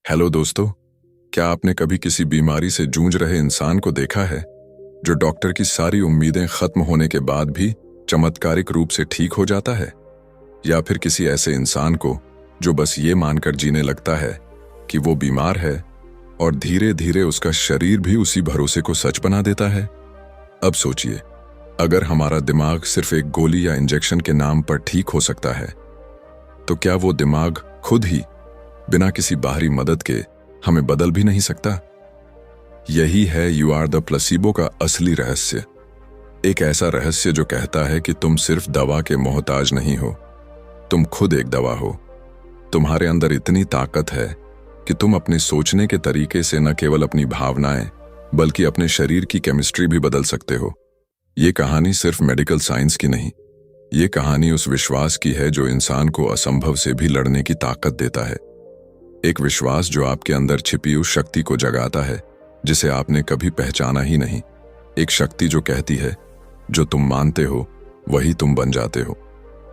Hello दोस्तों, क्या आपने कभी किसी बीमारी से जूझ रहे इंसान को देखा है जो डॉक्टर की सारी उम्मीदें खत्म होने के बाद भी चमत्कारिक रूप से ठीक हो जाता है? या फिर किसी ऐसे इंसान को जो बस ये मानकर जीने लगता है कि वो बीमार है और धीरे धीरे उसका शरीर भी उसी भरोसे को सच बना देता है? अब सोचिए, अगर हमारा दिमाग सिर्फ एक गोली या इंजेक्शन के नाम पर ठीक हो सकता है, तो क्या वो दिमाग खुद ही बिना किसी बाहरी मदद के हमें बदल भी नहीं सकता? यही है यू आर द प्लेसिबो का असली रहस्य। एक ऐसा रहस्य जो कहता है कि तुम सिर्फ दवा के मोहताज नहीं हो, तुम खुद एक दवा हो। तुम्हारे अंदर इतनी ताकत है कि तुम अपने सोचने के तरीके से न केवल अपनी भावनाएं बल्कि अपने शरीर की केमिस्ट्री भी बदल सकते हो। ये कहानी सिर्फ मेडिकल साइंस की नहीं, ये कहानी उस विश्वास की है जो इंसान को असंभव से भी लड़ने की ताकत देता है। एक विश्वास जो आपके अंदर छिपी उस शक्ति को जगाता है जिसे आपने कभी पहचाना ही नहीं। एक शक्ति जो कहती है जो तुम मानते हो वही तुम बन जाते हो।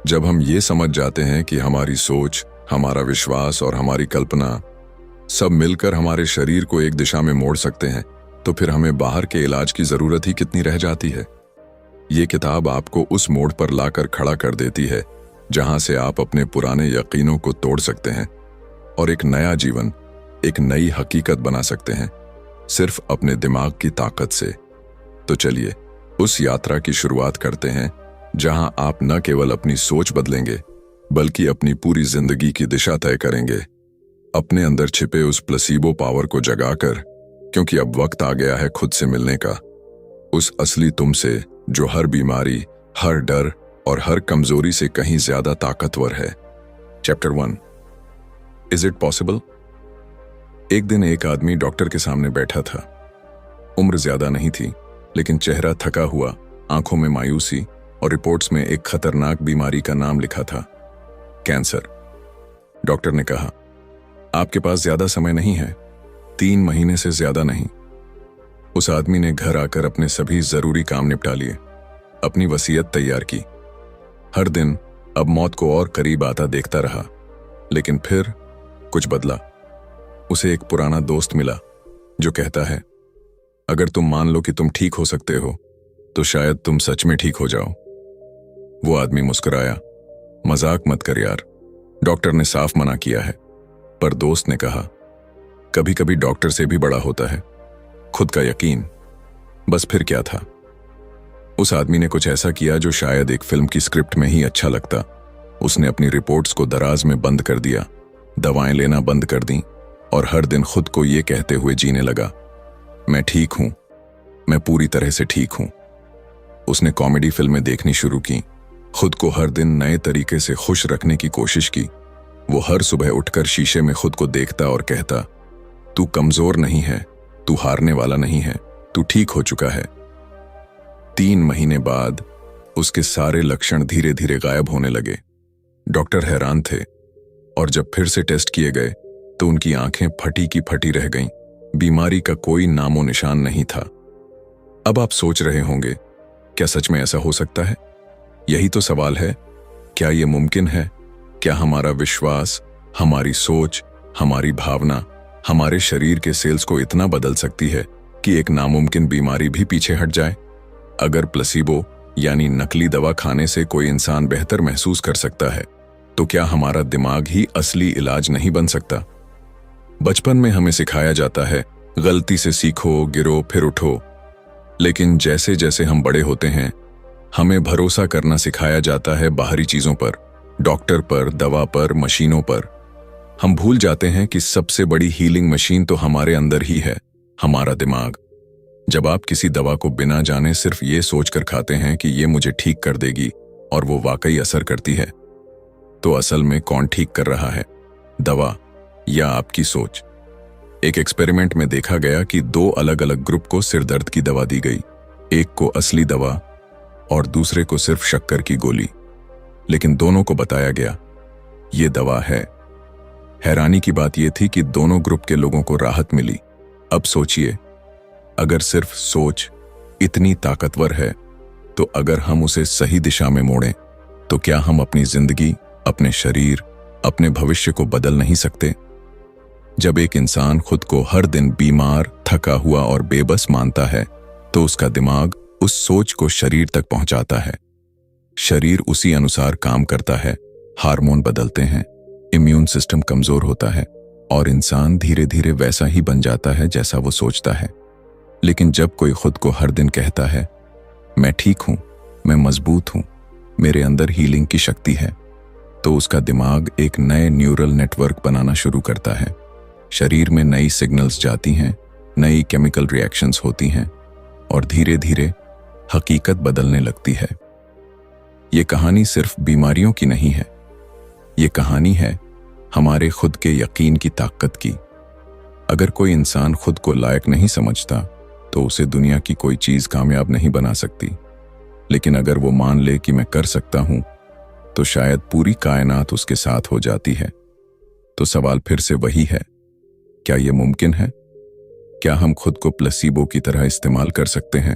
जब हम ये समझ जाते हैं कि हमारी सोच, हमारा विश्वास और हमारी कल्पना सब मिलकर हमारे शरीर को एक दिशा में मोड़ सकते हैं, तो फिर हमें बाहर के इलाज की जरूरत ही कितनी रह जाती है। ये किताब आपको उस मोड़ पर लाकर खड़ा कर देती है जहां से आप अपने पुराने यकीनों को तोड़ सकते हैं और एक नया जीवन, एक नई हकीकत बना सकते हैं, सिर्फ अपने दिमाग की ताकत से। तो चलिए उस यात्रा की शुरुआत करते हैं जहां आप न केवल अपनी सोच बदलेंगे बल्कि अपनी पूरी जिंदगी की दिशा तय करेंगे, अपने अंदर छिपे उस प्लेसिबो पावर को जगाकर, क्योंकि अब वक्त आ गया है खुद से मिलने का, उस असली तुमसे जो हर बीमारी, हर डर और हर कमजोरी से कहीं ज्यादा ताकतवर है। Chapter 1, is it possible? एक दिन एक आदमी डॉक्टर के सामने बैठा था। उम्र ज्यादा नहीं थी, लेकिन चेहरा थका हुआ, आंखों में मायूसी और रिपोर्ट्स में एक खतरनाक बीमारी का नाम लिखा था, कैंसर। डॉक्टर ने कहा, आपके पास ज्यादा समय नहीं है, 3 महीने से ज्यादा नहीं। उस आदमी ने घर आकर अपने सभी जरूरी काम निपटा लिए, अपनी वसीयत तैयार की। हर दिन अब मौत को और करीब आता देखता रहा, लेकिन फिर कुछ बदला। उसे एक पुराना दोस्त मिला जो कहता है, अगर तुम मान लो कि तुम ठीक हो सकते हो तो शायद तुम सच में ठीक हो जाओ। वो आदमी मुस्कुराया, मजाक मत कर यार, डॉक्टर ने साफ मना किया है। पर दोस्त ने कहा, कभी कभी डॉक्टर से भी बड़ा होता है खुद का यकीन। बस फिर क्या था? उस आदमी ने कुछ ऐसा किया जो शायद एक फिल्म की स्क्रिप्ट में ही अच्छा लगता। उसने अपनी रिपोर्ट्स को दराज में बंद कर दिया, दवाएं लेना बंद कर दी और हर दिन खुद को ये कहते हुए जीने लगा, मैं ठीक हूं, मैं पूरी तरह से ठीक हूं। उसने कॉमेडी फिल्में देखनी शुरू की, खुद को हर दिन नए तरीके से खुश रखने की कोशिश की। वो हर सुबह उठकर शीशे में खुद को देखता और कहता, तू कमजोर नहीं है, तू हारने वाला नहीं है, तू ठीक हो चुका है। 3 महीने बाद उसके सारे लक्षण धीरे धीरे गायब होने लगे। डॉक्टर हैरान थे और जब फिर से टेस्ट किए गए तो उनकी आंखें फटी की फटी रह गईं। बीमारी का कोई नामो निशान नहीं था। अब आप सोच रहे होंगे, क्या सच में ऐसा हो सकता है? यही तो सवाल है, क्या यह मुमकिन है? क्या हमारा विश्वास, हमारी सोच, हमारी भावना हमारे शरीर के सेल्स को इतना बदल सकती है कि एक नामुमकिन बीमारी भी पीछे हट जाए? अगर प्लेसिबो यानी नकली दवा खाने से कोई इंसान बेहतर महसूस कर सकता है, तो क्या हमारा दिमाग ही असली इलाज नहीं बन सकता? बचपन में हमें सिखाया जाता है, गलती से सीखो, गिरो फिर उठो। लेकिन जैसे जैसे हम बड़े होते हैं, हमें भरोसा करना सिखाया जाता है बाहरी चीजों पर, डॉक्टर पर, दवा पर, मशीनों पर। हम भूल जाते हैं कि सबसे बड़ी हीलिंग मशीन तो हमारे अंदर ही है, हमारा दिमाग। जब आप किसी दवा को बिना जाने सिर्फ ये सोचकर खाते हैं कि ये मुझे ठीक कर देगी और वो वाकई असर करती है, तो असल में कौन ठीक कर रहा है, दवा या आपकी सोच? एक एक्सपेरिमेंट में देखा गया कि 2 अलग अलग ग्रुप को सिरदर्द की दवा दी गई, एक को असली दवा और दूसरे को सिर्फ शक्कर की गोली। लेकिन दोनों को बताया गया, ये दवा है। हैरानी की बात यह थी कि दोनों ग्रुप के लोगों को राहत मिली। अब सोचिए, अगर सिर्फ सोच इतनी ताकतवर है, तो अगर हम उसे सही दिशा में मोड़ें, तो क्या हम अपनी जिंदगी, अपने शरीर, अपने भविष्य को बदल नहीं सकते? जब एक इंसान खुद को हर दिन बीमार, थका हुआ और बेबस मानता है, तो उसका दिमाग उस सोच को शरीर तक पहुंचाता है। शरीर उसी अनुसार काम करता है, हार्मोन बदलते हैं, इम्यून सिस्टम कमजोर होता है और इंसान धीरे धीरे वैसा ही बन जाता है जैसा वो सोचता है। लेकिन जब कोई खुद को हर दिन कहता है, मैं ठीक हूं, मैं मजबूत हूं, मेरे अंदर हीलिंग की शक्ति है, तो उसका दिमाग एक नए न्यूरल नेटवर्क बनाना शुरू करता है। शरीर में नई सिग्नल्स जाती हैं, नई केमिकल रिएक्शंस होती हैं और धीरे धीरे हकीकत बदलने लगती है। ये कहानी सिर्फ बीमारियों की नहीं है, ये कहानी है हमारे खुद के यकीन की ताकत की। अगर कोई इंसान खुद को लायक नहीं समझता, तो उसे दुनिया की कोई चीज कामयाब नहीं बना सकती। लेकिन अगर वो मान ले कि मैं कर सकता हूं, तो शायद पूरी कायनात उसके साथ हो जाती है। तो सवाल फिर से वही है, क्या ये मुमकिन है? क्या हम खुद को प्लेसिबो की तरह इस्तेमाल कर सकते हैं?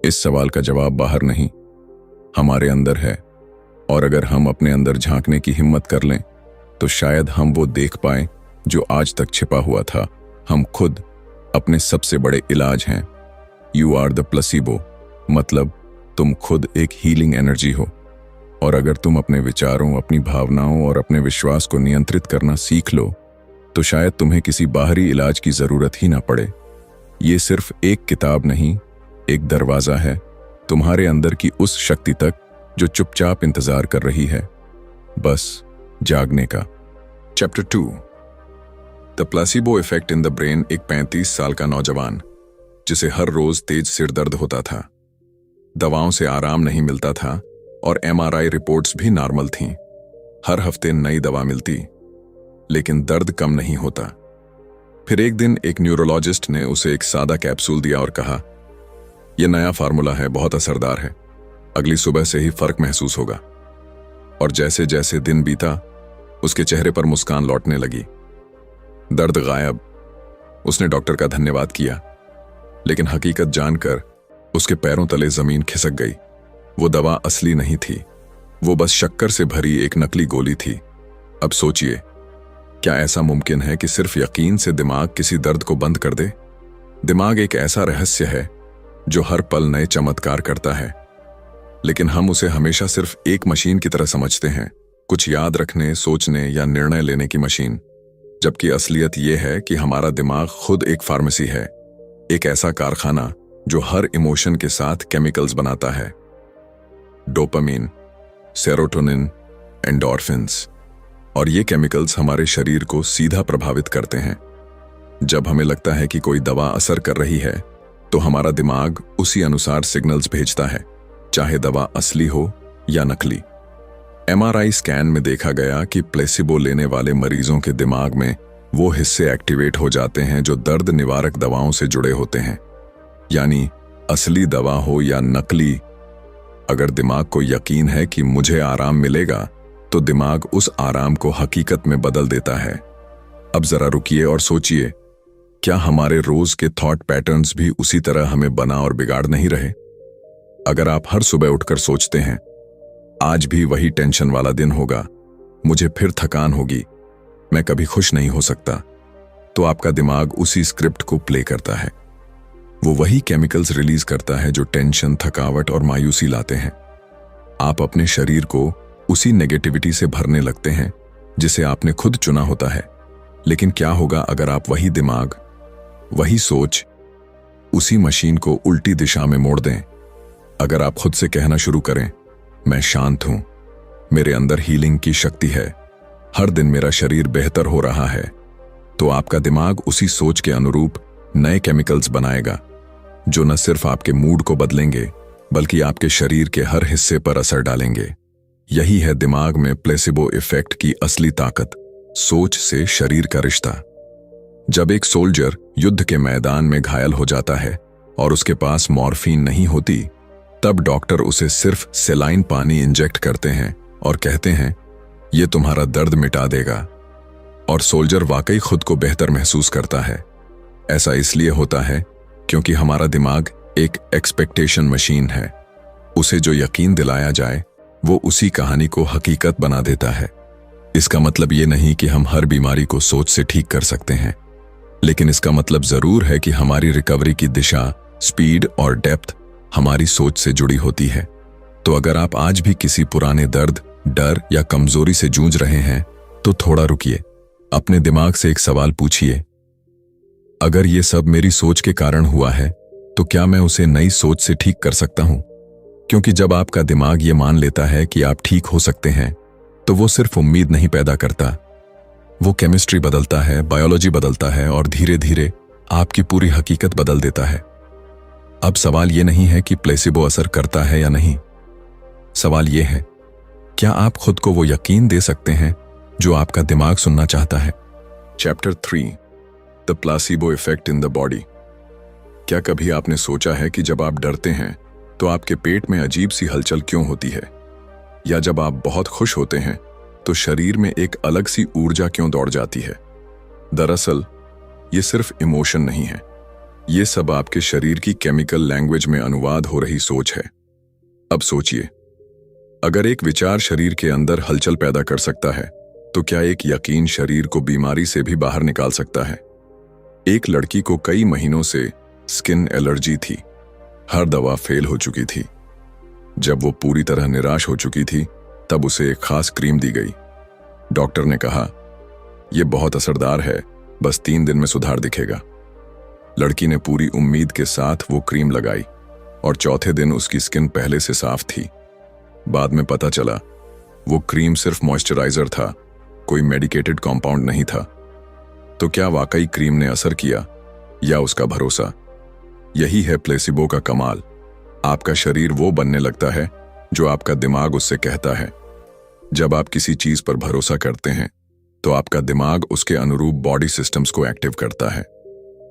इस सवाल का जवाब बाहर नहीं, हमारे अंदर है। और अगर हम अपने अंदर झांकने की हिम्मत कर लें, तो शायद हम वो देख पाएं जो आज तक छिपा हुआ था। हम खुद अपने सबसे बड़े इलाज हैं। यू आर द प्लेसिबो, मतलब तुम खुद एक हीलिंग एनर्जी हो। और अगर तुम अपने विचारों, अपनी भावनाओं और अपने विश्वास को नियंत्रित करना सीख लो, तो शायद तुम्हें किसी बाहरी इलाज की जरूरत ही ना पड़े। ये सिर्फ एक किताब नहीं, एक दरवाजा है तुम्हारे अंदर की उस शक्ति तक जो चुपचाप इंतजार कर रही है, बस जागने का। Chapter 2, the placebo effect in the brain. एक 35 साल का नौजवान जिसे हर रोज तेज सिर दर्द होता था, दवाओं से आराम नहीं मिलता था और MRI रिपोर्ट्स भी नॉर्मल थीं। हर हफ्ते नई दवा मिलती, लेकिन दर्द कम नहीं होता। फिर एक दिन एक न्यूरोलॉजिस्ट ने उसे एक सादा कैप्सूल दिया और कहा, यह नया फार्मूला है, बहुत असरदार है, अगली सुबह से ही फर्क महसूस होगा। और जैसे जैसे दिन बीता, उसके चेहरे पर मुस्कान लौटने लगी, दर्द गायब। उसने डॉक्टर का धन्यवाद किया, लेकिन हकीकत जानकर उसके पैरों तले जमीन खिसक गई। वो दवा असली नहीं थी, वो बस शक्कर से भरी एक नकली गोली थी। अब सोचिए, क्या ऐसा मुमकिन है कि सिर्फ यकीन से दिमाग किसी दर्द को बंद कर दे? दिमाग एक ऐसा रहस्य है जो हर पल नए चमत्कार करता है, लेकिन हम उसे हमेशा सिर्फ एक मशीन की तरह समझते हैं, कुछ याद रखने, सोचने या निर्णय लेने की मशीन। जबकि असलियत यह है कि हमारा दिमाग खुद एक फार्मेसी है, एक ऐसा कारखाना जो हर इमोशन के साथ केमिकल्स बनाता है। Dopamine, serotonin, endorphins. और ये केमिकल्स हमारे शरीर को सीधा प्रभावित करते हैं। जब हमें लगता है कि कोई दवा असर कर रही है, तो हमारा दिमाग उसी अनुसार सिग्नल्स भेजता है, चाहे दवा असली हो या नकली। MRI स्कैन में देखा गया कि प्लेसिबो लेने वाले मरीजों के दिमाग में वो हिस्से एक्टिवेट हो जाते हैं जो दर्द निवारक दवाओं से जुड़े होते हैं। यानी असली दवा हो या नकली, अगर दिमाग को यकीन है कि मुझे आराम मिलेगा, तो दिमाग उस आराम को हकीकत में बदल देता है। अब जरा रुकिए और सोचिए, क्या हमारे रोज के थॉट पैटर्न्स भी उसी तरह हमें बना और बिगाड़ नहीं रहे? अगर आप हर सुबह उठकर सोचते हैं, आज भी वही टेंशन वाला दिन होगा, मुझे फिर थकान होगी, मैं कभी खुश नहीं हो सकता, तो आपका दिमाग उसी स्क्रिप्ट को प्ले करता है। वो वही केमिकल्स रिलीज करता है जो टेंशन, थकावट और मायूसी लाते हैं। आप अपने शरीर को उसी नेगेटिविटी से भरने लगते हैं जिसे आपने खुद चुना होता है। लेकिन क्या होगा अगर आप वही दिमाग, वही सोच, उसी मशीन को उल्टी दिशा में मोड़ दें? अगर आप खुद से कहना शुरू करें, मैं शांत हूं, मेरे अंदर हीलिंग की शक्ति है, हर दिन मेरा शरीर बेहतर हो रहा है, तो आपका दिमाग उसी सोच के अनुरूप नए केमिकल्स बनाएगा जो न सिर्फ आपके मूड को बदलेंगे, बल्कि आपके शरीर के हर हिस्से पर असर डालेंगे। यही है दिमाग में प्लेसिबो इफेक्ट की असली ताकत, सोच से शरीर का रिश्ता। जब एक सोल्जर युद्ध के मैदान में घायल हो जाता है और उसके पास मॉर्फिन नहीं होती, तब डॉक्टर उसे सिर्फ सेलाइन पानी इंजेक्ट करते हैं और कहते हैं, ये तुम्हारा दर्द मिटा देगा। और सोल्जर वाकई खुद को बेहतर महसूस करता है। ऐसा इसलिए होता है क्योंकि हमारा दिमाग एक एक्सपेक्टेशन मशीन है। उसे जो यकीन दिलाया जाए, वो उसी कहानी को हकीकत बना देता है। इसका मतलब ये नहीं कि हम हर बीमारी को सोच से ठीक कर सकते हैं, लेकिन इसका मतलब जरूर है कि हमारी रिकवरी की दिशा, स्पीड और डेप्थ हमारी सोच से जुड़ी होती है। तो अगर आप आज भी किसी पुराने दर्द, डर या कमजोरी से जूझ रहे हैं, तो थोड़ा रुकिए, अपने दिमाग से एक सवाल पूछिए, अगर ये सब मेरी सोच के कारण हुआ है, तो क्या मैं उसे नई सोच से ठीक कर सकता हूं? क्योंकि जब आपका दिमाग ये मान लेता है कि आप ठीक हो सकते हैं, तो वो सिर्फ उम्मीद नहीं पैदा करता, वो केमिस्ट्री बदलता है, बायोलॉजी बदलता है और धीरे धीरे आपकी पूरी हकीकत बदल देता है। अब सवाल ये नहीं है कि प्लेसिबो असर करता है या नहीं, सवाल ये है, क्या आप खुद को वो यकीन दे सकते हैं जो आपका दिमाग सुनना चाहता है? Chapter 3, the placebo effect in the body. क्या कभी आपने सोचा है कि जब आप डरते हैं तो आपके पेट में अजीब सी हलचल क्यों होती है? या जब आप बहुत खुश होते हैं तो शरीर में एक अलग सी ऊर्जा क्यों दौड़ जाती है? दरअसल ये सिर्फ इमोशन नहीं है, ये सब आपके शरीर की केमिकल लैंग्वेज में अनुवाद हो रही सोच है। अब सोचिए, अगर एक विचार शरीर के अंदर हलचल पैदा कर सकता है, तो क्या एक यकीन शरीर को बीमारी से भी बाहर निकाल सकता है? एक लड़की को कई महीनों से स्किन एलर्जी थी, हर दवा फेल हो चुकी थी। जब वो पूरी तरह निराश हो चुकी थी, तब उसे एक खास क्रीम दी गई। डॉक्टर ने कहा, यह बहुत असरदार है, बस 3 दिन में सुधार दिखेगा। लड़की ने पूरी उम्मीद के साथ वो क्रीम लगाई और चौथे दिन उसकी स्किन पहले से साफ थी। बाद में पता चला वो क्रीम सिर्फ मॉइस्चराइजर था, कोई मेडिकेटेड कॉम्पाउंड नहीं था। तो क्या वाकई क्रीम ने असर किया या उसका भरोसा? यही है प्लेसिबो का कमाल। आपका शरीर वो बनने लगता है जो आपका दिमाग उससे कहता है। जब आप किसी चीज पर भरोसा करते हैं तो आपका दिमाग उसके अनुरूप बॉडी सिस्टम्स को एक्टिव करता है,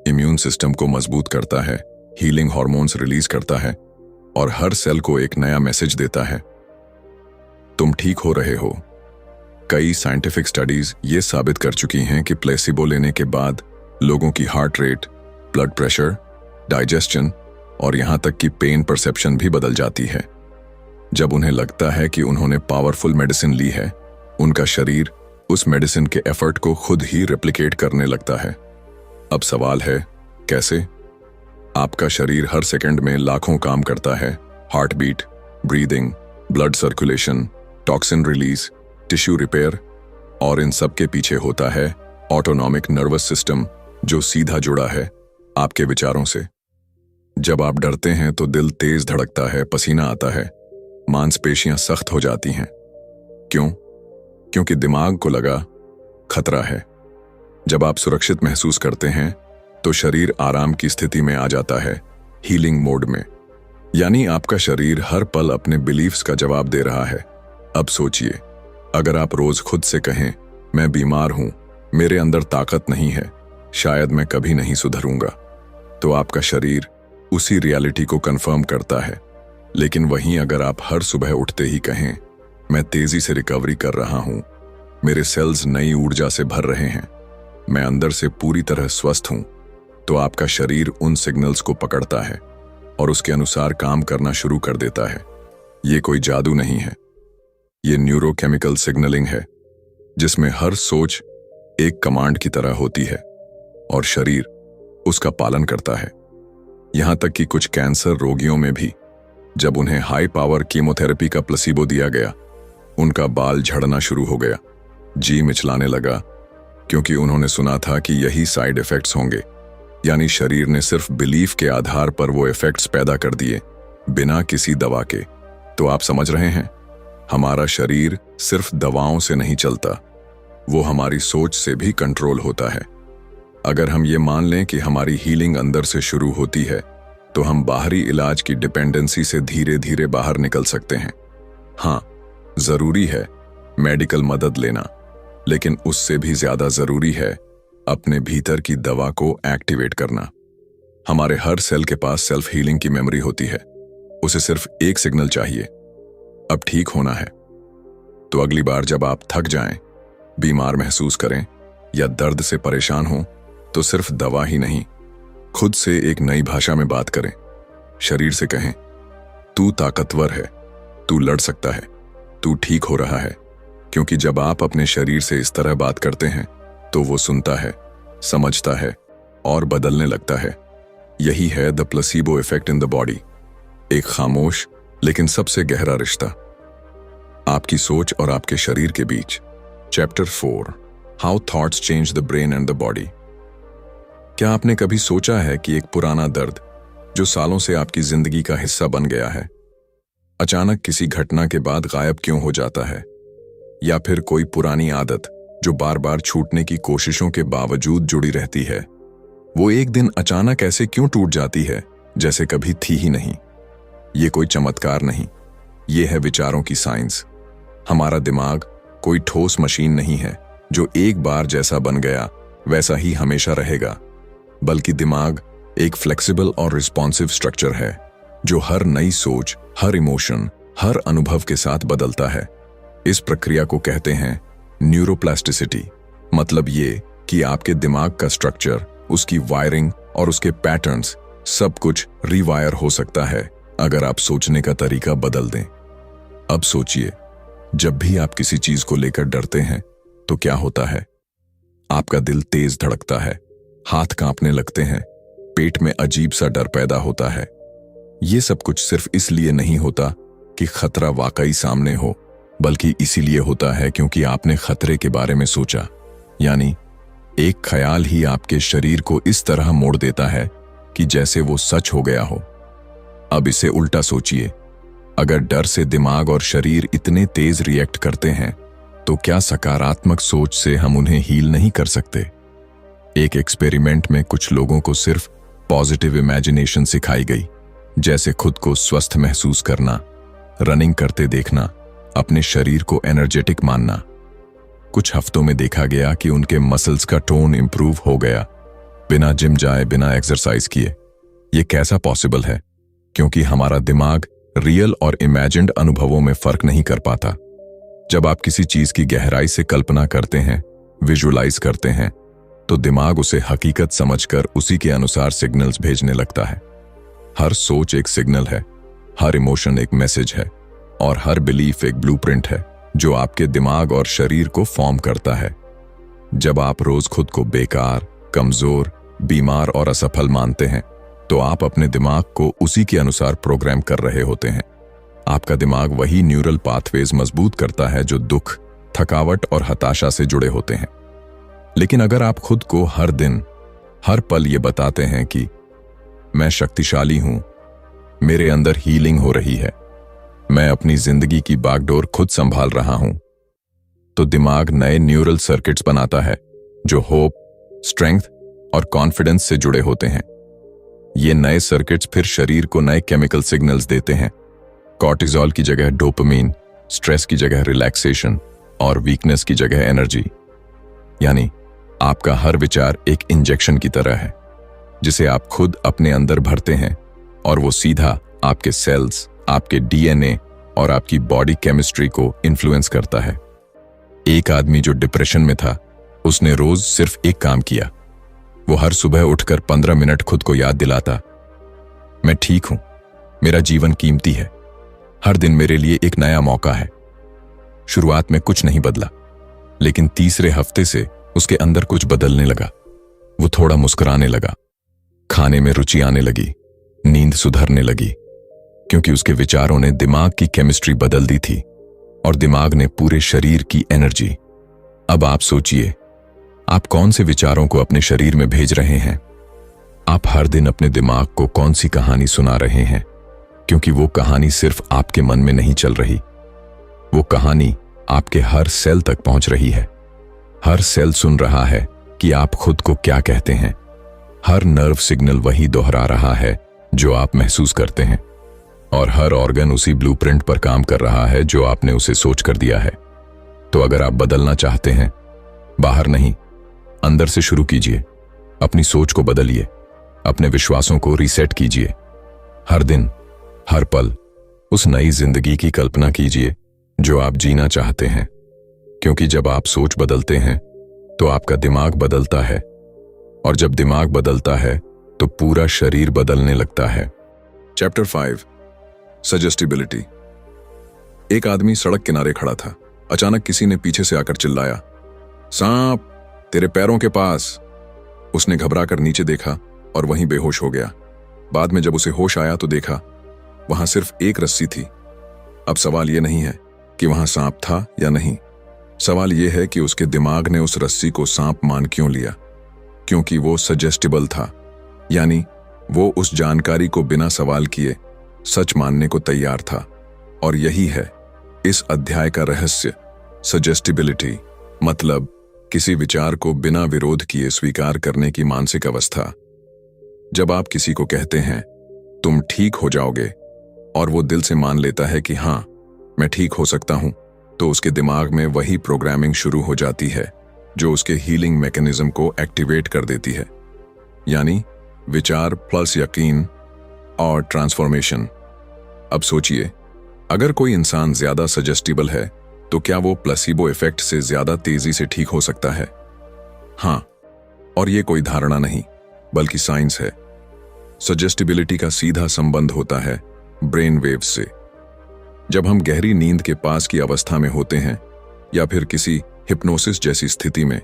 इम्यून सिस्टम को मजबूत करता है, हीलिंग हार्मोन्स रिलीज करता है और हर सेल को एक नया मैसेज देता है, तुम ठीक हो रहे हो। कई साइंटिफिक स्टडीज ये साबित कर चुकी हैं कि प्लेसिबो लेने के बाद लोगों की heart rate, blood pressure, digestion और यहां तक कि पेन परसेप्शन भी बदल जाती है। जब उन्हें लगता है कि उन्होंने पावरफुल मेडिसिन ली है, उनका शरीर उस मेडिसिन के एफर्ट को खुद ही रेप्लिकेट करने लगता है। अब सवाल है, कैसे? आपका शरीर हर सेकंड में लाखों काम करता है, heart beat, breathing, blood circulation, toxin release, tissue repair, और इन सब के पीछे होता है ऑटोनॉमिक नर्वस सिस्टम जो सीधा जुड़ा है आपके विचारों से। जब आप डरते हैं तो दिल तेज धड़कता है, पसीना आता है, मांसपेशियां सख्त हो जाती हैं। क्यों? क्योंकि दिमाग को लगा खतरा है। जब आप सुरक्षित महसूस करते हैं तो शरीर आराम की स्थिति में आ जाता है, हीलिंग मोड में। यानी आपका शरीर हर पल अपने बिलीफ्स का जवाब दे रहा है। अब सोचिए, अगर आप रोज खुद से कहें, मैं बीमार हूं, मेरे अंदर ताकत नहीं है, शायद मैं कभी नहीं सुधरूंगा, तो आपका शरीर उसी रियलिटी को कंफर्म करता है। लेकिन वहीं अगर आप हर सुबह उठते ही कहें, मैं तेजी से रिकवरी कर रहा हूं, मेरे सेल्स नई ऊर्जा से भर रहे हैं, मैं अंदर से पूरी तरह स्वस्थ हूं, तो आपका शरीर उन सिग्नल्स को पकड़ता है और उसके अनुसार काम करना शुरू कर देता है। ये कोई जादू नहीं है, ये न्यूरोकेमिकल सिग्नलिंग है, जिसमें हर सोच एक कमांड की तरह होती है और शरीर उसका पालन करता है। यहां तक कि कुछ कैंसर रोगियों में भी जब उन्हें हाई पावर कीमोथेरेपी का प्लेसिबो दिया गया, उनका बाल झड़ना शुरू हो गया, जी मिचलाने लगा, क्योंकि उन्होंने सुना था कि यही साइड इफेक्ट्स होंगे। यानी शरीर ने सिर्फ बिलीफ के आधार पर वो इफेक्ट्स पैदा कर दिए, बिना किसी दवा के। तो आप समझ रहे हैं, हमारा शरीर सिर्फ दवाओं से नहीं चलता, वो हमारी सोच से भी कंट्रोल होता है। अगर हम ये मान लें कि हमारी हीलिंग अंदर से शुरू होती है, तो हम बाहरी इलाज की डिपेंडेंसी से धीरे धीरे बाहर निकल सकते हैं। हाँ, जरूरी है मेडिकल मदद लेना, लेकिन उससे भी ज्यादा जरूरी है अपने भीतर की दवा को एक्टिवेट करना। हमारे हर सेल के पास सेल्फ हीलिंग की मेमोरी होती है, उसे सिर्फ एक सिग्नल चाहिए, अब ठीक होना है। तो अगली बार जब आप थक जाएं, बीमार महसूस करें या दर्द से परेशान हों, तो सिर्फ दवा ही नहीं, खुद से एक नई भाषा में बात करें। शरीर से कहें, तू ताकतवर है, तू लड़ सकता है, तू ठीक हो रहा है, क्योंकि जब आप अपने शरीर से इस तरह बात करते हैं तो वो सुनता है, समझता है और बदलने लगता है। यही है the placebo effect in the body, एक खामोश लेकिन सबसे गहरा रिश्ता आपकी सोच और आपके शरीर के बीच। Chapter 4, how thoughts change the brain and the body. क्या आपने कभी सोचा है कि एक पुराना दर्द जो सालों से आपकी जिंदगी का हिस्सा बन गया है, अचानक किसी घटना के बाद गायब क्यों हो जाता है? या फिर कोई पुरानी आदत जो बार बार छूटने की कोशिशों के बावजूद जुड़ी रहती है, वो एक दिन अचानक ऐसे क्यों टूट जाती है जैसे कभी थी ही नहीं? ये कोई चमत्कार नहीं, ये है विचारों की साइंस। हमारा दिमाग कोई ठोस मशीन नहीं है जो एक बार जैसा बन गया वैसा ही हमेशा रहेगा, बल्कि दिमाग एक फ्लेक्सिबल और रिस्पॉन्सिव स्ट्रक्चर है जो हर नई सोच, हर इमोशन, हर अनुभव के साथ बदलता है। इस प्रक्रिया को कहते हैं न्यूरोप्लास्टिसिटी। मतलब ये कि आपके दिमाग का स्ट्रक्चर, उसकी वायरिंग और उसके पैटर्न्स सब कुछ रीवायर हो सकता है अगर आप सोचने का तरीका बदल दें। अब सोचिए, जब भी आप किसी चीज को लेकर डरते हैं तो क्या होता है? आपका दिल तेज धड़कता है, हाथ कांपने लगते हैं, पेट में अजीब सा डर पैदा होता है। ये सब कुछ सिर्फ इसलिए नहीं होता कि खतरा वाकई सामने हो, बल्कि इसीलिए होता है क्योंकि आपने खतरे के बारे में सोचा। यानी एक ख्याल ही आपके शरीर को इस तरह मोड़ देता है कि जैसे वो सच हो गया हो। अब इसे उल्टा सोचिए, अगर डर से दिमाग और शरीर इतने तेज रिएक्ट करते हैं तो क्या सकारात्मक सोच से हम उन्हें हील नहीं कर सकते? एक एक्सपेरिमेंट में कुछ लोगों को सिर्फ पॉजिटिव इमेजिनेशन सिखाई गई, जैसे खुद को स्वस्थ महसूस करना, रनिंग करते देखना, अपने शरीर को एनर्जेटिक मानना। कुछ हफ्तों में देखा गया कि उनके मसल्स का टोन इंप्रूव हो गया, बिना जिम जाए, बिना एक्सरसाइज किए। ये कैसा पॉसिबल है? क्योंकि हमारा दिमाग रियल और इमेजिन्ड अनुभवों में फर्क नहीं कर पाता। जब आप किसी चीज की गहराई से कल्पना करते हैं, विजुअलाइज करते हैं, तो दिमाग उसे हकीकत समझकर उसी के अनुसार सिग्नल्स भेजने लगता है। हर सोच एक सिग्नल है, हर इमोशन एक मैसेज है और हर बिलीफ एक ब्लूप्रिंट है जो आपके दिमाग और शरीर को फॉर्म करता है। जब आप रोज खुद को बेकार, कमजोर, बीमार और असफल मानते हैं तो आप अपने दिमाग को उसी के अनुसार प्रोग्राम कर रहे होते हैं। आपका दिमाग वही न्यूरल पाथवेज मजबूत करता है जो दुख, थकावट और हताशा से जुड़े होते हैं। लेकिन अगर आप खुद को हर दिन, हर पल ये बताते हैं कि मैं शक्तिशाली हूं, मेरे अंदर हीलिंग हो रही है, मैं अपनी जिंदगी की बागडोर खुद संभाल रहा हूं, तो दिमाग नए न्यूरल सर्किट्स बनाता है जो होप, स्ट्रेंथ और कॉन्फिडेंस से जुड़े होते हैं। ये नए सर्किट्स फिर शरीर को नए केमिकल सिग्नल्स देते हैं। कॉर्टिजोल की जगह डोपामिन, स्ट्रेस की जगह रिलैक्सेशन और वीकनेस की जगह एनर्जी। यानी आपका हर विचार एक इंजेक्शन की तरह है जिसे आप खुद अपने अंदर भरते हैं और वो सीधा आपके सेल्स, आपके डीएनए और आपकी बॉडी केमिस्ट्री को इन्फ्लुएंस करता है। एक आदमी जो डिप्रेशन में था, उसने रोज सिर्फ एक काम किया। वो हर सुबह उठकर 15 मिनट खुद को याद दिलाता, मैं ठीक हूं, मेरा जीवन कीमती है, हर दिन मेरे लिए एक नया मौका है। शुरुआत में कुछ नहीं बदला, लेकिन तीसरे हफ्ते से उसके अंदर कुछ बदलने लगा। वो थोड़ा मुस्कुराने लगा, खाने में रुचि आने लगी, नींद सुधरने लगी, क्योंकि उसके विचारों ने दिमाग की केमिस्ट्री बदल दी थी और दिमाग ने पूरे शरीर की एनर्जी। अब आप सोचिए, आप कौन से विचारों को अपने शरीर में भेज रहे हैं? आप हर दिन अपने दिमाग को कौन सी कहानी सुना रहे हैं? क्योंकि वो कहानी सिर्फ आपके मन में नहीं चल रही, वो कहानी आपके हर सेल तक पहुंच रही है। हर सेल सुन रहा है कि आप खुद को क्या कहते हैं। हर नर्व सिग्नल वही दोहरा रहा है जो आप महसूस करते हैं और हर ऑर्गन उसी ब्लूप्रिंट पर काम कर रहा है जो आपने उसे सोच कर दिया है। तो अगर आप बदलना चाहते हैं, बाहर नहीं, अंदर से शुरू कीजिए। अपनी सोच को बदलिए, अपने विश्वासों को रीसेट कीजिए। हर दिन, हर पल उस नई जिंदगी की कल्पना कीजिए जो आप जीना चाहते हैं। क्योंकि जब आप सोच बदलते हैं तो आपका दिमाग बदलता है और जब दिमाग बदलता है तो पूरा शरीर बदलने लगता है। Chapter 5, suggestibility. एक आदमी सड़क किनारे खड़ा था, अचानक किसी ने पीछे से आकर चिल्लाया, सांप तेरे पैरों के पास। उसने घबराकर नीचे देखा और वहीं बेहोश हो गया। बाद में जब उसे होश आया तो देखा वहां सिर्फ एक रस्सी थी। अब सवाल यह नहीं है कि वहां सांप था या नहीं, सवाल यह है कि उसके दिमाग ने उस रस्सी को सांप मान क्यों लिया। क्योंकि वो सजेस्टिबल था, यानी वो उस जानकारी को बिना सवाल किए सच मानने को तैयार था। और यही है इस अध्याय का रहस्य, सजेस्टिबिलिटी, मतलब किसी विचार को बिना विरोध किए स्वीकार करने की मानसिक अवस्था। जब आप किसी को कहते हैं तुम ठीक हो जाओगे और वो दिल से मान लेता है कि हाँ मैं ठीक हो सकता हूं, तो उसके दिमाग में वही प्रोग्रामिंग शुरू हो जाती है जो उसके हीलिंग मैकेनिज्म को एक्टिवेट कर देती है, यानी विचार प्लस यकीन और ट्रांसफॉर्मेशन। अब सोचिए, अगर कोई इंसान ज्यादा सजेस्टिबल है तो क्या वो प्लेसिबो इफेक्ट से ज्यादा तेजी से ठीक हो सकता है? हाँ, और ये कोई धारणा नहीं बल्कि साइंस है। सजेस्टिबिलिटी का सीधा संबंध होता है ब्रेन वेव्स से। जब हम गहरी नींद के पास की अवस्था में होते हैं या फिर किसी हिप्नोसिस जैसी स्थिति में,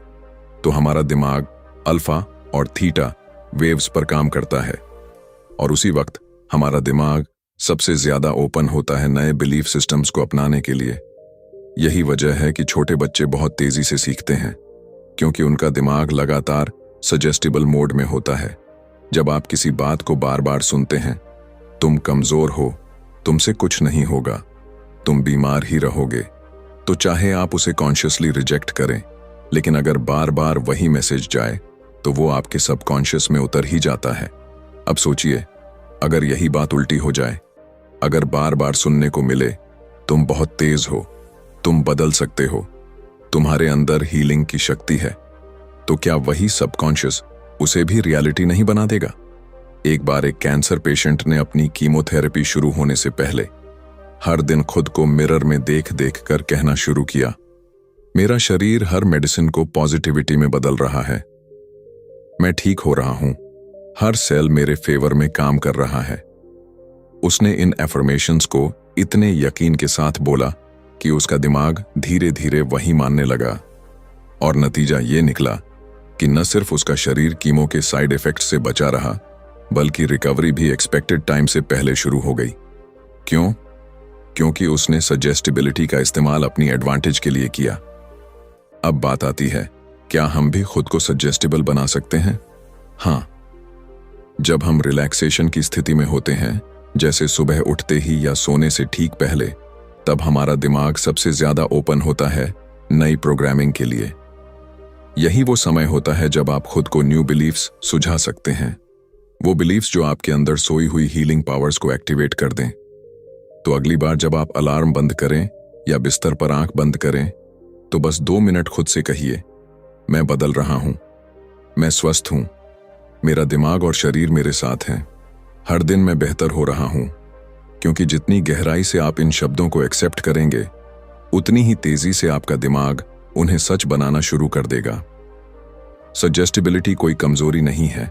तो हमारा दिमाग अल्फा और थीटा वेव्स पर काम करता है और उसी वक्त हमारा दिमाग सबसे ज्यादा ओपन होता है नए बिलीफ सिस्टम्स को अपनाने के लिए। यही वजह है कि छोटे बच्चे बहुत तेजी से सीखते हैं, क्योंकि उनका दिमाग लगातार सजेस्टिबल मोड में होता है। जब आप किसी बात को बार बार सुनते हैं, तुम कमजोर हो, तुमसे कुछ नहीं होगा, तुम बीमार ही रहोगे, तो चाहे आप उसे कॉन्शियसली रिजेक्ट करें, लेकिन अगर बार बार वही मैसेज जाए तो वो आपके सबकॉन्शियस में उतर ही जाता है। अब सोचिए, अगर यही बात उल्टी हो जाए, अगर बार बार सुनने को मिले तुम बहुत तेज हो, तुम बदल सकते हो, तुम्हारे अंदर हीलिंग की शक्ति है, तो क्या वही सबकॉन्शियस उसे भी रियलिटी नहीं बना देगा? एक बार एक कैंसर पेशेंट ने अपनी कीमोथेरेपी शुरू होने से पहले हर दिन खुद को मिरर में देख देख कर कहना शुरू किया, मेरा शरीर हर मेडिसिन को पॉजिटिविटी में बदल रहा है, मैं ठीक हो रहा हूं, हर सेल मेरे फेवर में काम कर रहा है। उसने इन एफर्मेशंस को इतने यकीन के साथ बोला कि उसका दिमाग धीरे धीरे वही मानने लगा और नतीजा ये निकला कि न सिर्फ उसका शरीर कीमो के साइड इफेक्ट से बचा रहा, बल्कि रिकवरी भी एक्सपेक्टेड टाइम से पहले शुरू हो गई। क्यों? क्योंकि उसने सजेस्टिबिलिटी का इस्तेमाल अपनी एडवांटेज के लिए किया। अब बात आती है, क्या हम भी खुद को सजेस्टिबल बना सकते हैं? हाँ, जब हम रिलैक्सेशन की स्थिति में होते हैं, जैसे सुबह उठते ही या सोने से ठीक पहले, तब हमारा दिमाग सबसे ज्यादा ओपन होता है नई प्रोग्रामिंग के लिए। यही वो समय होता है जब आप खुद को न्यू बिलीफ्स सुझा सकते हैं, वो बिलीफ्स जो आपके अंदर सोई हुई हीलिंग पावर्स को एक्टिवेट कर दें। तो अगली बार जब आप अलार्म बंद करें या बिस्तर पर आंख बंद करें, तो बस 2 मिनट खुद से कहिए, मैं बदल रहा हूं, मैं स्वस्थ हूं, मेरा दिमाग और शरीर मेरे साथ हैं, हर दिन मैं बेहतर हो रहा हूं। क्योंकि जितनी गहराई से आप इन शब्दों को एक्सेप्ट करेंगे, उतनी ही तेजी से आपका दिमाग उन्हें सच बनाना शुरू कर देगा। सजेस्टिबिलिटी कोई कमजोरी नहीं है,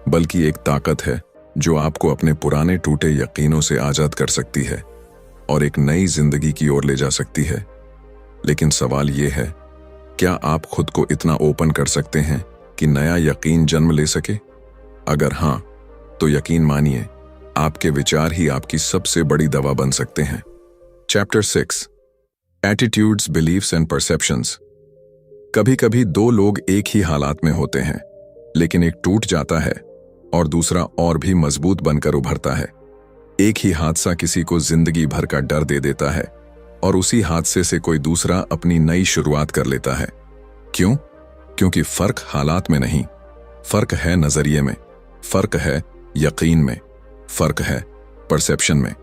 बल्कि एक ताकत है जो आपको अपने पुराने टूटे यकीनों से आजाद कर सकती है और एक नई जिंदगी की ओर ले जा सकती है। लेकिन सवाल यह है, क्या आप खुद को इतना ओपन कर सकते हैं कि नया यकीन जन्म ले सके? अगर हां, तो यकीन मानिए, आपके विचार ही आपकी सबसे बड़ी दवा बन सकते हैं। Chapter 6, attitudes, beliefs and perceptions. कभी कभी 2 लोग एक ही हालात में होते हैं, लेकिन एक टूट जाता है और दूसरा और भी मजबूत बनकर उभरता है। एक ही हादसा किसी को जिंदगी भर का डर दे देता है और उसी हादसे से कोई दूसरा अपनी नई शुरुआत कर लेता है। क्यों? क्योंकि फर्क हालात में नहीं, फर्क है नजरिए में, फर्क है यकीन में, फर्क है परसेप्शन में।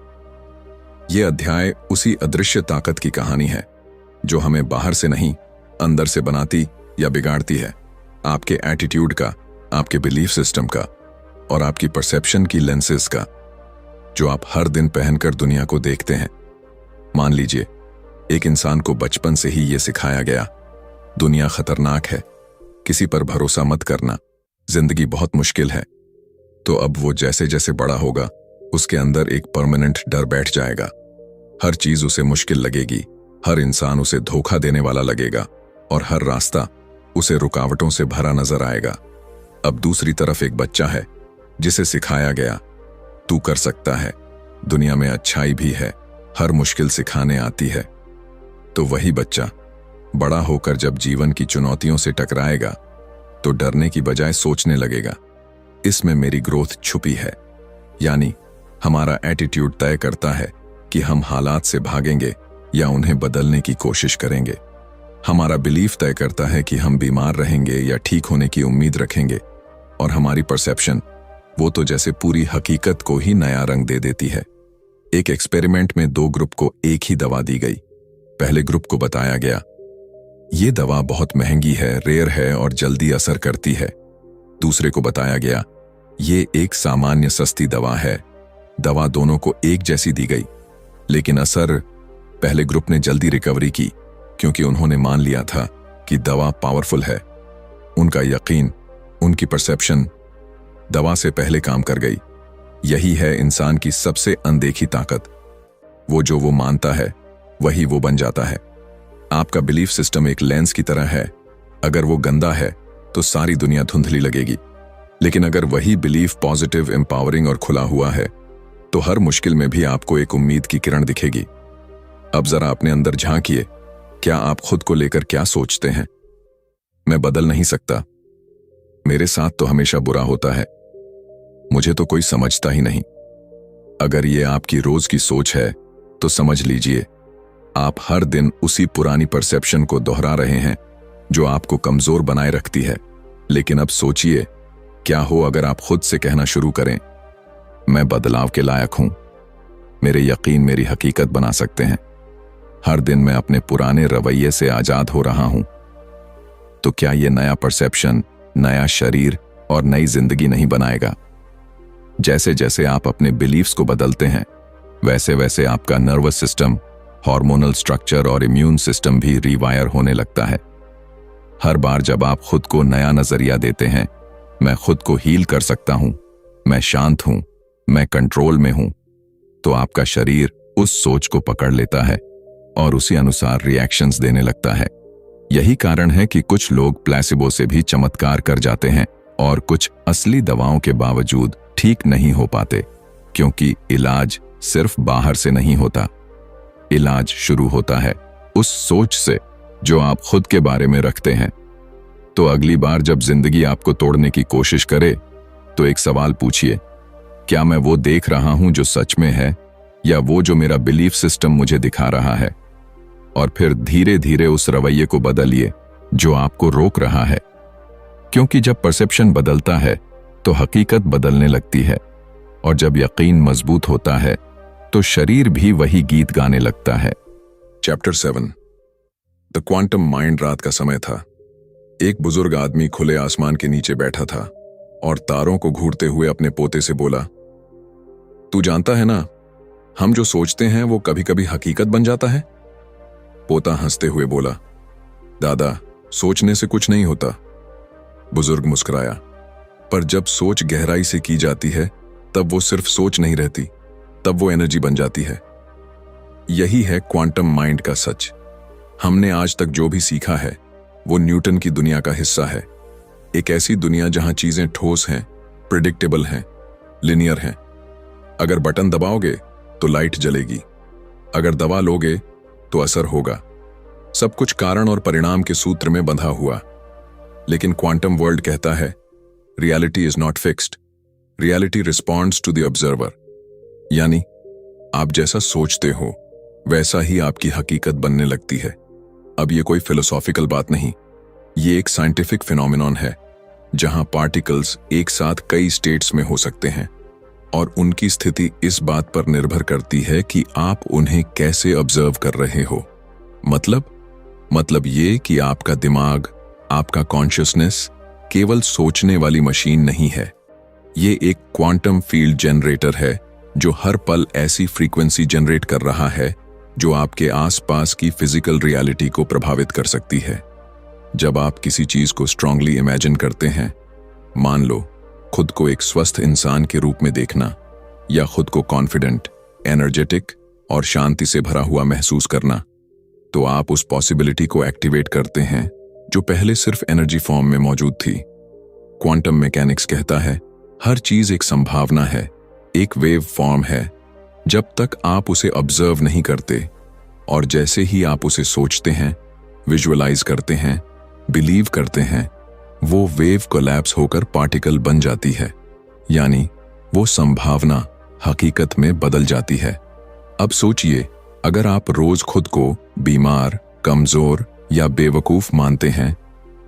यह अध्याय उसी अदृश्य ताकत की कहानी है जो हमें बाहर से नहीं, अंदर से बनाती या बिगाड़ती है। आपके एटीट्यूड का, आपके बिलीफ सिस्टम का और आपकी परसेप्शन की लेंसेज का, जो आप हर दिन पहनकर दुनिया को देखते हैं। मान लीजिए, एक इंसान को बचपन से ही यह सिखाया गया, दुनिया खतरनाक है, किसी पर भरोसा मत करना, जिंदगी बहुत मुश्किल है। तो अब वो जैसे जैसे बड़ा होगा, उसके अंदर एक परमानेंट डर बैठ जाएगा। हर चीज उसे मुश्किल लगेगी, हर इंसान उसे धोखा देने वाला लगेगा और हर रास्ता उसे रुकावटों से भरा नजर आएगा। अब दूसरी तरफ एक बच्चा है जिसे सिखाया गया, तू कर सकता है, दुनिया में अच्छाई भी है, हर मुश्किल सिखाने आती है। तो वही बच्चा बड़ा होकर जब जीवन की चुनौतियों से टकराएगा तो डरने की बजाय सोचने लगेगा, इसमें मेरी ग्रोथ छुपी है। यानी हमारा एटीट्यूड तय करता है कि हम हालात से भागेंगे या उन्हें बदलने की कोशिश करेंगे। हमारा बिलीफ तय करता है कि हम बीमार रहेंगे या ठीक होने की उम्मीद रखेंगे, और हमारी परसेप्शन वो तो जैसे पूरी हकीकत को ही नया रंग दे देती है। एक एक्सपेरिमेंट में 2 ग्रुप को एक ही दवा दी गई। पहले ग्रुप को बताया गया, ये दवा बहुत महंगी है, रेयर है और जल्दी असर करती है। दूसरे को बताया गया, ये एक सामान्य सस्ती दवा है। दवा दोनों को एक जैसी दी गई, लेकिन असर पहले ग्रुप ने जल्दी रिकवरी की क्योंकि उन्होंने मान लिया था कि दवा पावरफुल है। उनका यकीन, उनकी परसेप्शन दवा से पहले काम कर गई। यही है इंसान की सबसे अनदेखी ताकत। वो जो वो मानता है वही वो बन जाता है। आपका बिलीफ सिस्टम एक लेंस की तरह है। अगर वो गंदा है तो सारी दुनिया धुंधली लगेगी, लेकिन अगर वही बिलीफ पॉजिटिव, एम्पावरिंग और खुला हुआ है तो हर मुश्किल में भी आपको एक उम्मीद की किरण दिखेगी। अब जरा अपने अंदर झांकिए, क्या आप खुद को लेकर क्या सोचते हैं? मैं बदल नहीं सकता, मेरे साथ तो हमेशा बुरा होता है, मुझे तो कोई समझता ही नहीं। अगर ये आपकी रोज की सोच है तो समझ लीजिए आप हर दिन उसी पुरानी परसेप्शन को दोहरा रहे हैं जो आपको कमजोर बनाए रखती है। लेकिन अब सोचिए, क्या हो अगर आप खुद से कहना शुरू करें, मैं बदलाव के लायक हूं, मेरे यकीन मेरी हकीकत बना सकते हैं, हर दिन मैं अपने पुराने रवैये से आजाद हो रहा हूं। तो क्या यह नया परसेप्शन नया शरीर और नई जिंदगी नहीं बनाएगा? जैसे जैसे आप अपने बिलीफ्स को बदलते हैं वैसे वैसे आपका नर्वस सिस्टम, हार्मोनल स्ट्रक्चर और इम्यून सिस्टम भी रीवायर होने लगता है। हर बार जब आप खुद को नया नजरिया देते हैं, मैं खुद को हील कर सकता हूं, मैं शांत हूं, मैं कंट्रोल में हूं, तो आपका शरीर उस सोच को पकड़ लेता है और उसी अनुसार रिएक्शंस देने लगता है। यही कारण है कि कुछ लोग प्लेसिबो से भी चमत्कार कर जाते हैं और कुछ असली दवाओं के बावजूद ठीक नहीं हो पाते, क्योंकि इलाज सिर्फ बाहर से नहीं होता। इलाज शुरू होता है उस सोच से जो आप खुद के बारे में रखते हैं। तो अगली बार जब जिंदगी आपको तोड़ने की कोशिश करे तो एक सवाल पूछिए, क्या मैं वो देख रहा हूं जो सच में है, या वो जो मेरा बिलीफ सिस्टम मुझे दिखा रहा है? और फिर धीरे धीरे उस रवैये को बदलिए जो आपको रोक रहा है, क्योंकि जब परसेप्शन बदलता है तो हकीकत बदलने लगती है, और जब यकीन मजबूत होता है तो शरीर भी वही गीत गाने लगता है। Chapter 7 the quantum mind. रात का समय था। एक बुजुर्ग आदमी खुले आसमान के नीचे बैठा था और तारों को घूरते हुए अपने पोते से बोला, तू जानता है ना, हम जो सोचते हैं वो कभी कभी हकीकत बन जाता है। पोता हंसते हुए बोला, दादा, सोचने से कुछ नहीं होता। बुजुर्ग मुस्कुराया, पर जब सोच गहराई से की जाती है तब वो सिर्फ सोच नहीं रहती, तब वो एनर्जी बन जाती है। यही है क्वांटम माइंड का सच। हमने आज तक जो भी सीखा है वो न्यूटन की दुनिया का हिस्सा है। एक ऐसी दुनिया जहां चीजें ठोस हैं, प्रिडिक्टेबल हैं, लिनियर हैं। अगर बटन दबाओगे तो लाइट जलेगी, अगर दबा लोगे तो असर होगा। सब कुछ कारण और परिणाम के सूत्र में बंधा हुआ। लेकिन क्वांटम वर्ल्ड कहता है, reality is not fixed, reality responds to the observer. यानी आप जैसा सोचते हो वैसा ही आपकी हकीकत बनने लगती है। अब ये कोई फिलोसॉफिकल बात नहीं, ये एक साइंटिफिक फिनोमिनॉन है जहां पार्टिकल्स एक साथ कई स्टेट्स में हो सकते हैं और उनकी स्थिति इस बात पर निर्भर करती है कि आप उन्हें कैसे ऑब्जर्व कर रहे हो। मतलब ये कि आपका दिमाग, आपका कॉन्शियसनेस केवल सोचने वाली मशीन नहीं है। ये एक क्वांटम फील्ड जनरेटर है जो हर पल ऐसी फ्रीक्वेंसी जनरेट कर रहा है जो आपके आसपास की फिजिकल रियलिटी को प्रभावित कर सकती है। जब आप किसी चीज को स्ट्रांगली इमेजिन करते हैं, मान लो खुद को एक स्वस्थ इंसान के रूप में देखना, या खुद को कॉन्फिडेंट, एनर्जेटिक और शांति से भरा हुआ महसूस करना, तो आप उस पॉसिबिलिटी को एक्टिवेट करते हैं जो पहले सिर्फ एनर्जी फॉर्म में मौजूद थी। क्वांटम मैकेनिक्स कहता है हर चीज एक संभावना है, एक वेव फॉर्म है, जब तक आप उसे ऑब्जर्व नहीं करते। और जैसे ही आप उसे सोचते हैं, विजुअलाइज करते हैं, बिलीव करते हैं, वो वेव कोलैप्स होकर पार्टिकल बन जाती है, यानी वो संभावना हकीकत में बदल जाती है। अब सोचिए, अगर आप रोज खुद को बीमार, कमजोर या बेवकूफ मानते हैं,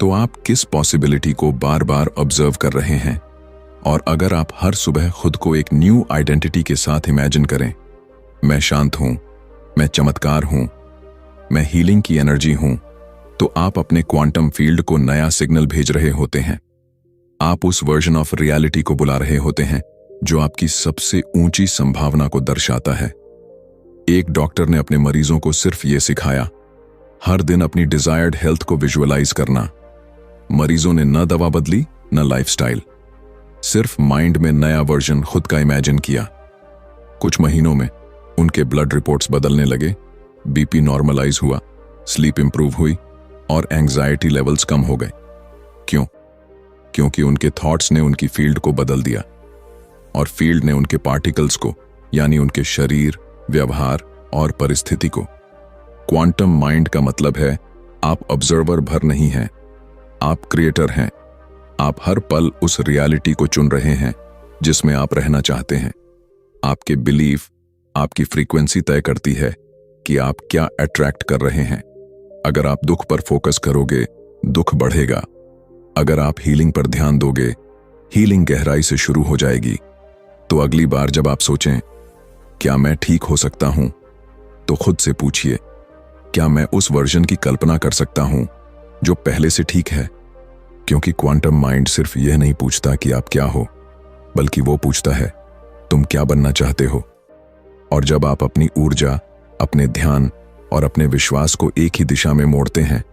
तो आप किस पॉसिबिलिटी को बार बार ऑब्जर्व कर रहे हैं? और अगर आप हर सुबह खुद को एक न्यू आइडेंटिटी के साथ इमेजिन करें, मैं शांत हूं, मैं चमत्कार हूं, मैं हीलिंग की एनर्जी हूं, तो आप अपने क्वांटम फील्ड को नया सिग्नल भेज रहे होते हैं। आप उस वर्जन ऑफ रियलिटी को बुला रहे होते हैं जो आपकी सबसे ऊंची संभावना को दर्शाता है। एक डॉक्टर ने अपने मरीजों को सिर्फ ये सिखाया, हर दिन अपनी डिजायर्ड हेल्थ को विजुअलाइज करना। मरीजों ने न दवा बदली, न लाइफस्टाइल, सिर्फ माइंड में नया वर्जन खुद का इमेजिन किया। कुछ महीनों में उनके ब्लड रिपोर्ट्स बदलने लगे, बीपी नॉर्मलाइज हुआ, स्लीप इंप्रूव हुई और एंजाइटी लेवल्स कम हो गए। क्यों? क्योंकि उनके थॉट्स ने उनकी फील्ड को बदल दिया और फील्ड ने उनके पार्टिकल्स को, यानी उनके शरीर, व्यवहार और परिस्थिति को। क्वांटम माइंड का मतलब है आप ऑब्जर्वर भर नहीं हैं, आप क्रिएटर हैं। आप हर पल उस रियलिटी को चुन रहे हैं जिसमें आप रहना चाहते हैं। आपके बिलीफ, आपकी फ्रीक्वेंसी तय करती है कि आप क्या अट्रैक्ट कर रहे हैं। अगर आप दुख पर फोकस करोगे, दुख बढ़ेगा। अगर आप हीलिंग पर ध्यान दोगे, हीलिंग गहराई से शुरू हो जाएगी। तो अगली बार जब आप सोचें, क्या मैं ठीक हो सकता हूं, तो खुद से पूछिए, क्या मैं उस वर्जन की कल्पना कर सकता हूं जो पहले से ठीक है? क्योंकि क्वांटम माइंड सिर्फ यह नहीं पूछता कि आप क्या हो, बल्कि वो पूछता है तुम क्या बनना चाहते हो। और जब आप अपनी ऊर्जा, अपने ध्यान और अपने विश्वास को एक ही दिशा में मोड़ते हैं,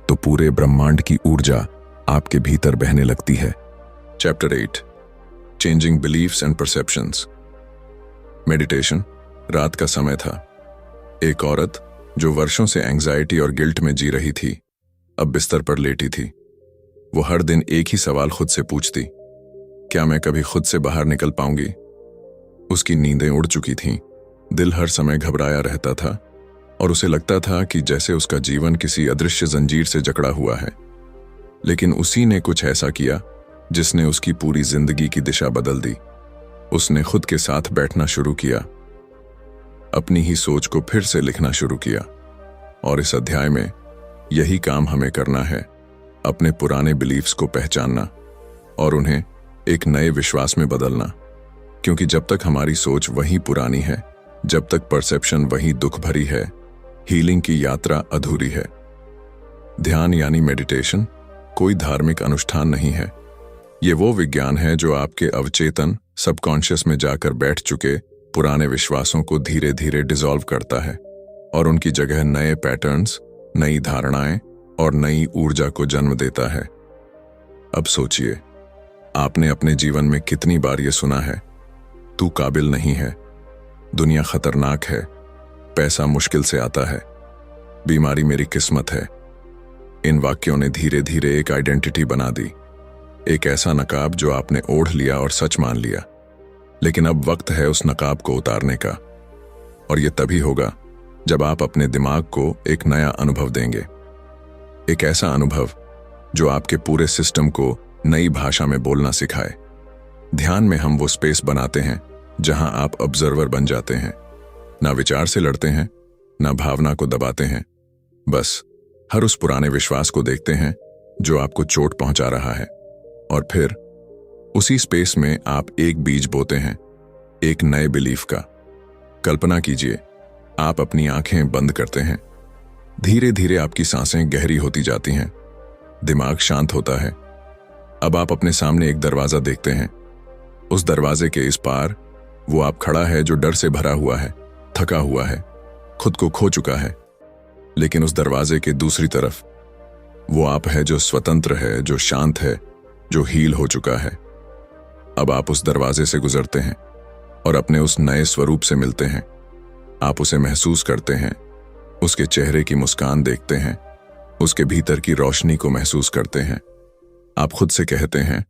तो पूरे ब्रह्मांड की ऊर्जा आपके भीतर बहने लगती है। Chapter 8, changing beliefs and perceptions. Meditation. रात का समय था। एक औरत जो वर्षों से एंजाइटी और गिल्ट में जी रही थी, अब बिस्तर पर लेटी थी। वो हर दिन एक ही सवाल खुद से पूछती, क्या मैं कभी खुद से बाहर निकल पाऊंगी? उसकी नींदें उड़ चुकी थीं, दिल हर समय घबराया रहता था और उसे लगता था कि जैसे उसका जीवन किसी अदृश्य जंजीर से जकड़ा हुआ है। लेकिन उसी ने कुछ ऐसा किया जिसने उसकी पूरी जिंदगी की दिशा बदल दी। उसने खुद के साथ बैठना शुरू किया, अपनी ही सोच को फिर से लिखना शुरू किया। और इस अध्याय में यही काम हमें करना है, अपने पुराने बिलीफ्स को पहचानना और उन्हें एक नए विश्वास में बदलना। क्योंकि जब तक हमारी सोच वही पुरानी है, जब तक परसेप्शन वही दुख भरी है, हीलिंग की यात्रा अधूरी है। ध्यान यानी मेडिटेशन कोई धार्मिक अनुष्ठान नहीं है। ये वो विज्ञान है जो आपके अवचेतन, सबकॉन्शियस में जाकर बैठ चुके पुराने विश्वासों को धीरे धीरे डिसॉल्व करता है और उनकी जगह नए पैटर्न्स, नई धारणाएं और नई ऊर्जा को जन्म देता है। अब सोचिए, आपने अपने जीवन में कितनी बार ये सुना है, तू काबिल नहीं है, दुनिया खतरनाक है, पैसा मुश्किल से आता है, बीमारी मेरी किस्मत है। इन वाक्यों ने धीरे धीरे एक आइडेंटिटी बना दी, एक ऐसा नकाब जो आपने ओढ़ लिया और सच मान लिया। लेकिन अब वक्त है उस नकाब को उतारने का, और यह तभी होगा जब आप अपने दिमाग को एक नया अनुभव देंगे। एक ऐसा अनुभव जो आपके पूरे सिस्टम को नई भाषा में बोलना सिखाए। ध्यान में हम वो स्पेस बनाते हैं जहां आप ऑब्जर्वर बन जाते हैं, ना विचार से लड़ते हैं, ना भावना को दबाते हैं, बस हर उस पुराने विश्वास को देखते हैं जो आपको चोट पहुंचा रहा है। और फिर उसी स्पेस में आप एक बीज बोते हैं, एक नए बिलीफ का। कल्पना कीजिए, आप अपनी आंखें बंद करते हैं, धीरे धीरे आपकी सांसें गहरी होती जाती हैं, दिमाग शांत होता है। अब आप अपने सामने एक दरवाजा देखते हैं। उस दरवाजे के इस पार वो आप खड़ा है जो डर से भरा हुआ है, थका हुआ है, खुद को खो चुका है। लेकिन उस दरवाजे के दूसरी तरफ वो आप है जो स्वतंत्र है, जो शांत है, जो हील हो चुका है। अब आप उस दरवाजे से गुजरते हैं और अपने उस नए स्वरूप से मिलते हैं। आप उसे महसूस करते हैं, उसके चेहरे की मुस्कान देखते हैं, उसके भीतर की रोशनी को महसूस करते हैं। आप खुद से कहते हैं,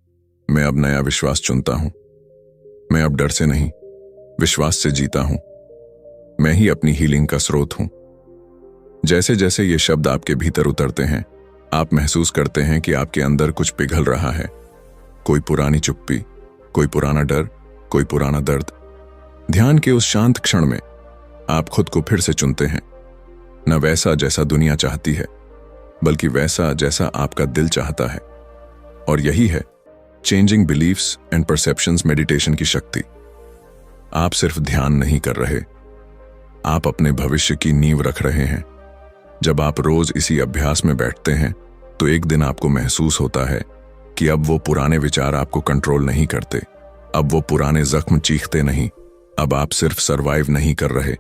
मैं अब नया विश्वास चुनता हूं। मैं अब डर से नहीं, विश्वास से जीता हूं। मैं ही अपनी हीलिंग का स्रोत हूं। जैसे जैसे ये शब्द आपके भीतर उतरते हैं, आप महसूस करते हैं कि आपके अंदर कुछ पिघल रहा है। कोई पुरानी चुप्पी, कोई पुराना डर, कोई पुराना दर्द। ध्यान के उस शांत क्षण में आप खुद को फिर से चुनते हैं, न वैसा जैसा दुनिया चाहती है, बल्कि वैसा जैसा आपका दिल चाहता है। और यही है changing beliefs and perceptions meditation की शक्ति। आप सिर्फ ध्यान नहीं कर रहे, आप अपने भविष्य की नींव रख रहे हैं। जब आप रोज इसी अभ्यास में बैठते हैं, तो एक दिन आपको महसूस होता है कि अब वो पुराने विचार आपको कंट्रोल नहीं करते, अब वो पुराने जख्म चीखते नहीं, अब आप सिर्फ सरवाइव नहीं कर रहे,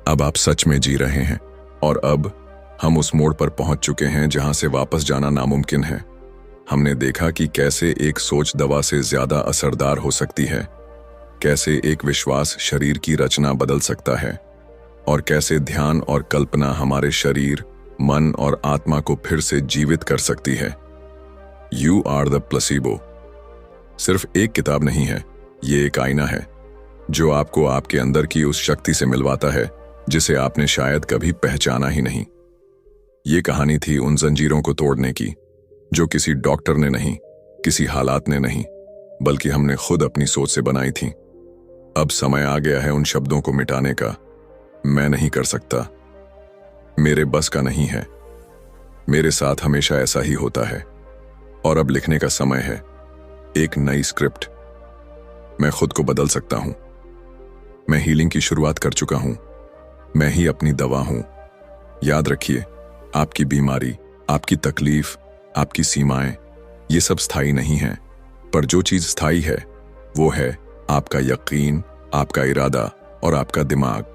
अब आप सच में जी रहे हैं। और अब हम उस मोड़ पर पहुंच चुके हैं जहां से वापस जाना नामुमकिन है। हमने देखा कि कैसे एक सोच दवा से ज्यादा असरदार हो सकती है, कैसे एक विश्वास शरीर की रचना बदल सकता है, और कैसे ध्यान और कल्पना हमारे शरीर, मन और आत्मा को फिर से जीवित कर सकती है। यू आर द प्लेसिबो सिर्फ एक किताब नहीं है, ये एक आईना है जो आपको आपके अंदर की उस शक्ति से मिलवाता है जिसे आपने शायद कभी पहचाना ही नहीं। ये कहानी थी उन जंजीरों को तोड़ने की जो किसी डॉक्टर ने नहीं, किसी हालात ने नहीं, बल्कि हमने खुद अपनी सोच से बनाई थी। अब समय आ गया है उन शब्दों को मिटाने का। मैं नहीं कर सकता, मेरे बस का नहीं है, मेरे साथ हमेशा ऐसा ही होता है। और अब लिखने का समय है, एक नई स्क्रिप्ट। मैं खुद को बदल सकता हूं। मैं हीलिंग की शुरुआत कर चुका हूं। मैं ही अपनी दवा हूं। याद रखिए, आपकी बीमारी, आपकी तकलीफ, आपकी सीमाएं, ये सब स्थायी नहीं है, पर जो चीज स्थायी है वो है आपका यकीन, आपका इरादा और आपका दिमाग।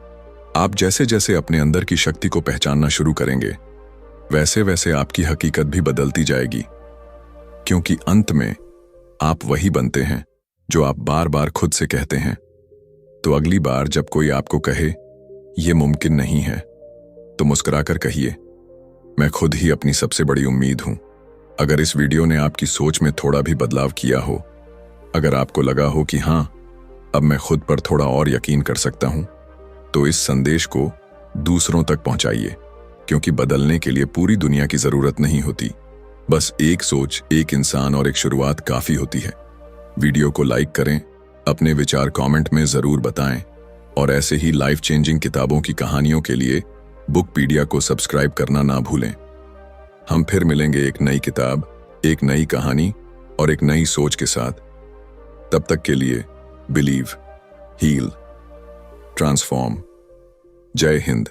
आप जैसे जैसे अपने अंदर की शक्ति को पहचानना शुरू करेंगे, वैसे वैसे आपकी हकीकत भी बदलती जाएगी, क्योंकि अंत में आप वही बनते हैं जो आप बार बार खुद से कहते हैं। तो अगली बार जब कोई आपको कहे ये मुमकिन नहीं है, तो मुस्कुराकर कहिए, मैं खुद ही अपनी सबसे बड़ी उम्मीद हूं। अगर इस वीडियो ने आपकी सोच में थोड़ा भी बदलाव किया हो, अगर आपको लगा हो कि हां, अब मैं खुद पर थोड़ा और यकीन कर सकता हूं, तो इस संदेश को दूसरों तक पहुंचाइए, क्योंकि बदलने के लिए पूरी दुनिया की जरूरत नहीं होती। बस एक सोच, एक इंसान और एक शुरुआत काफी होती है। वीडियो को लाइक करें, अपने विचार कमेंट में जरूर बताएं, और ऐसे ही लाइफ चेंजिंग किताबों की कहानियों के लिए बुकपीडिया को सब्सक्राइब करना ना भूलें। हम फिर मिलेंगे एक नई किताब, एक नई कहानी और एक नई सोच के साथ। तब तक के लिए बिलीव, हील, ट्रांसफॉर्म। जय हिंद।